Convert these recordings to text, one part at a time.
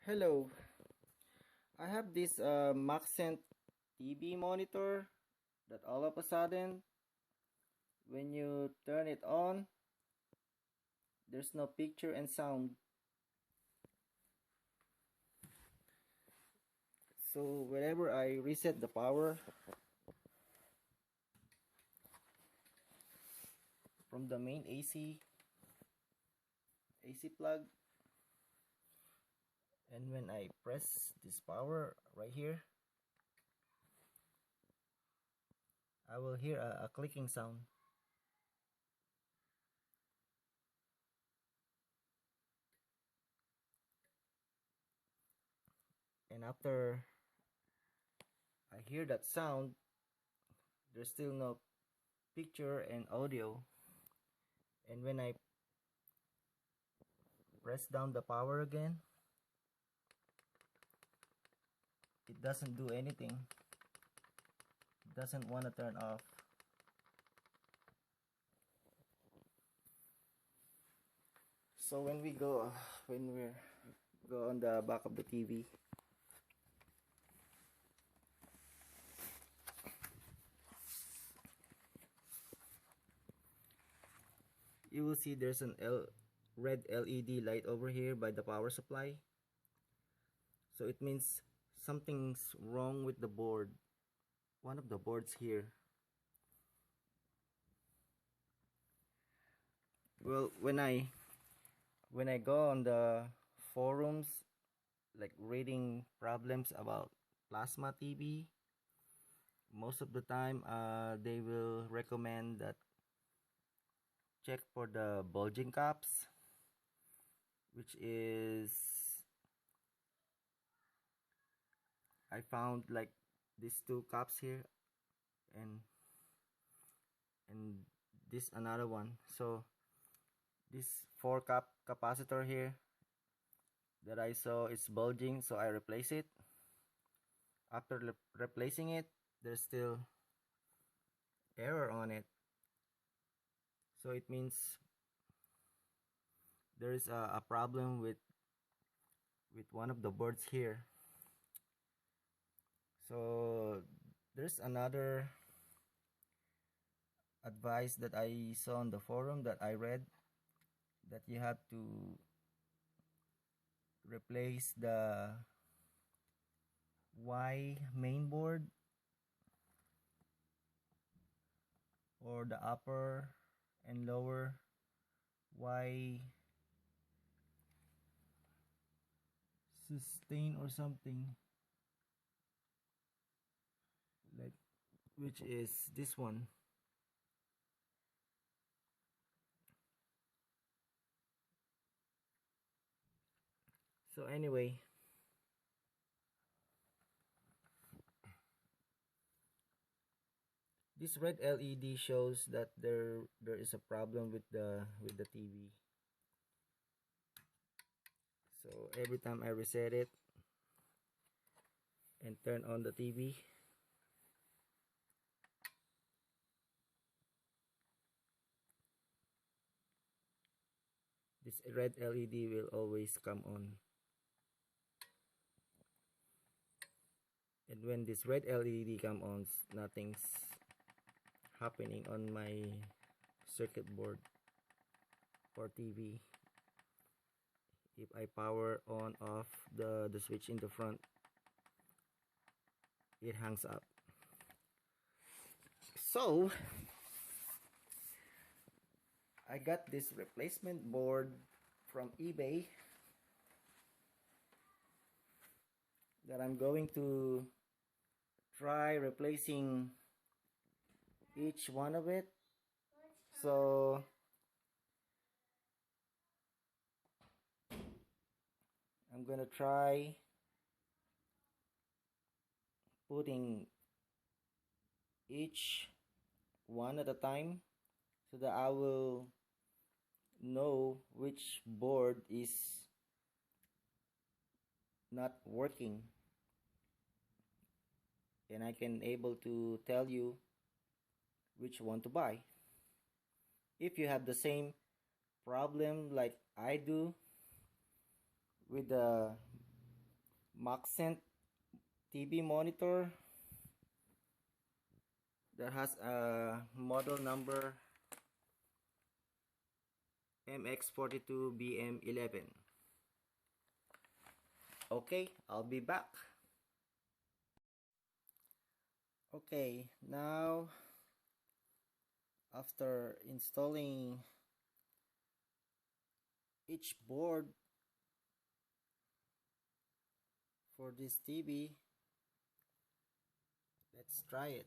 Hello, I have this Maxent TV monitor that all of a sudden, when you turn it on, there's no picture and sound. So whenever I reset the power from the main AC plug, and when I press this power right here, I will hear a clicking sound. And after I hear that sound, there's still no picture and audio. And when I press down the power again, it doesn't do anything. It doesn't want to turn off. So when we go on the back of the TV, you will see there's an red LED light over here by the power supply. So it means something's wrong with the board. One of the boards here. Well, when I go on the forums, like reading problems about plasma TV, most of the time they will recommend that check for the bulging caps, which is, I found like these two caps here and this another one. So this 4 cap capacitor here that I saw is bulging, so I replace it. After replacing it, there's still error on it, so it means there is a problem with one of the boards here. So there's another advice that I saw on the forum that I read, that you have to replace the Y mainboard or the upper and lower Y sustain or something, like, which is this one. So anyway, this red LED shows that there is a problem with the TV. So every time I reset it and turn on the TV, this red LED will always come on. And when this red LED comes on, nothing's happening on my circuit board or TV. If I power on off the switch in the front, it hangs up. So I got this replacement board from eBay that I'm going to try replacing each one of it. So I'm gonna try putting each one at a time so that I will know which board is not working, and I can able to tell you which one to buy. If you have the same problem like I do with the Maxent TV monitor that has a model number MX42BM11. Okay, I'll be back. Okay, now after installing each board for this TV, let's try it.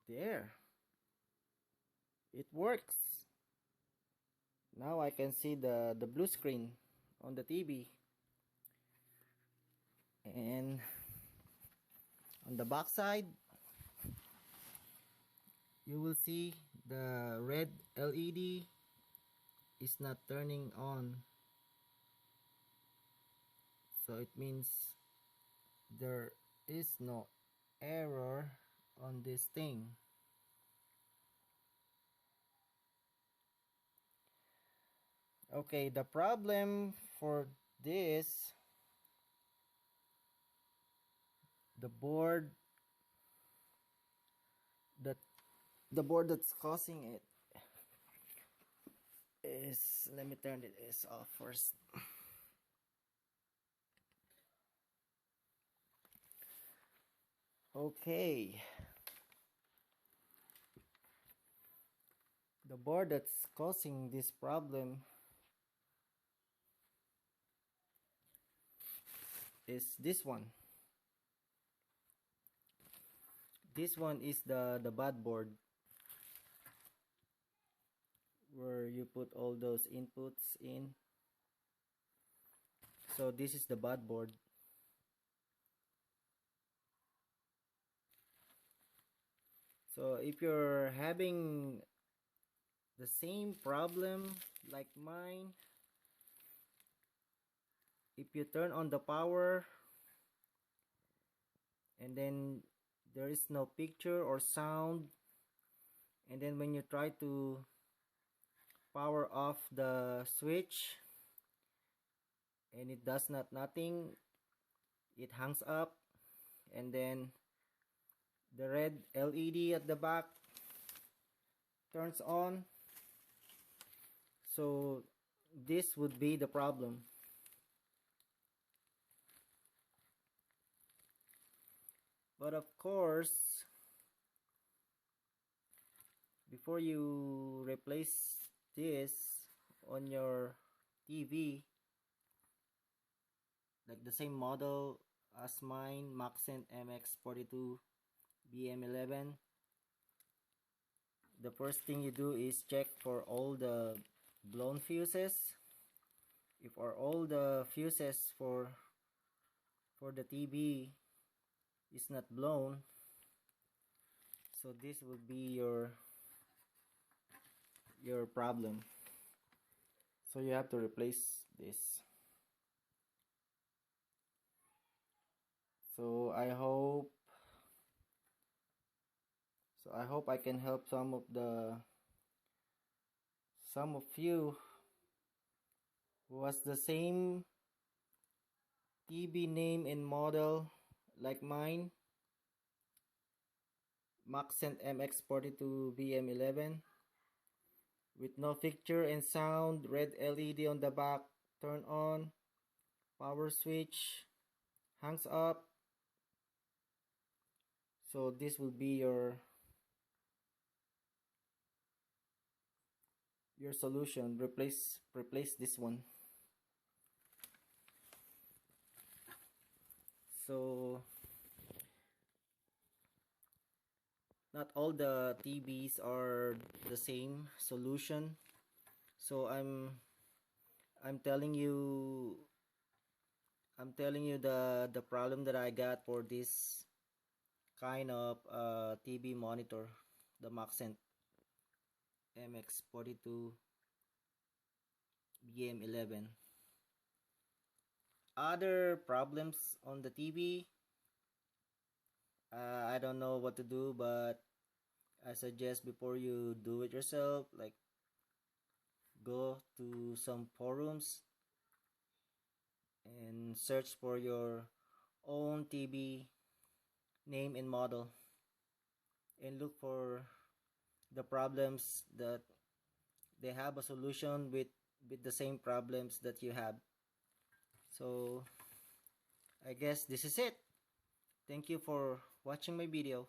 There, it works. Now I can see the blue screen on the TV, and on the back side you will see the red LED is not turning on, so it means there is no error on this thing. Okay, the problem for this, the board that's causing it is, let me turn this off first. Okay, the board that's causing this problem is this one. This one is the bad board, where you put all those inputs in. So this is the bad board. So if you're having the same problem like mine, if you turn on the power and then there is no picture or sound, and then when you try to power off the switch and it does nothing, it hangs up, and then the red LED at the back turns on. So this would be the problem. But of course, before you replace this on your TV, like the same model as mine, Maxent MX42BM11, the first thing you do is check for all the blown fuses. If all the fuses for the TV is not blown, so this would be your problem. So you have to replace this. So I hope I can help some of you who has the same TV name and model like mine, Maxent MX42BM11, with no picture and sound, red LED on the back, turn on, power switch, hangs up. So this will be your solution. Replace this one. So not all the TVs are the same solution. So I'm telling you the problem that I got for this kind of TV monitor, the Maxent MX42BM11. Other problems on the TV, I don't know what to do, but I suggest before you do it yourself, like go to some forums and search for your own TV name and model, and look for the problems that they have a solution with the same problems that you have. So I guess this is it. Thank you for watching my video.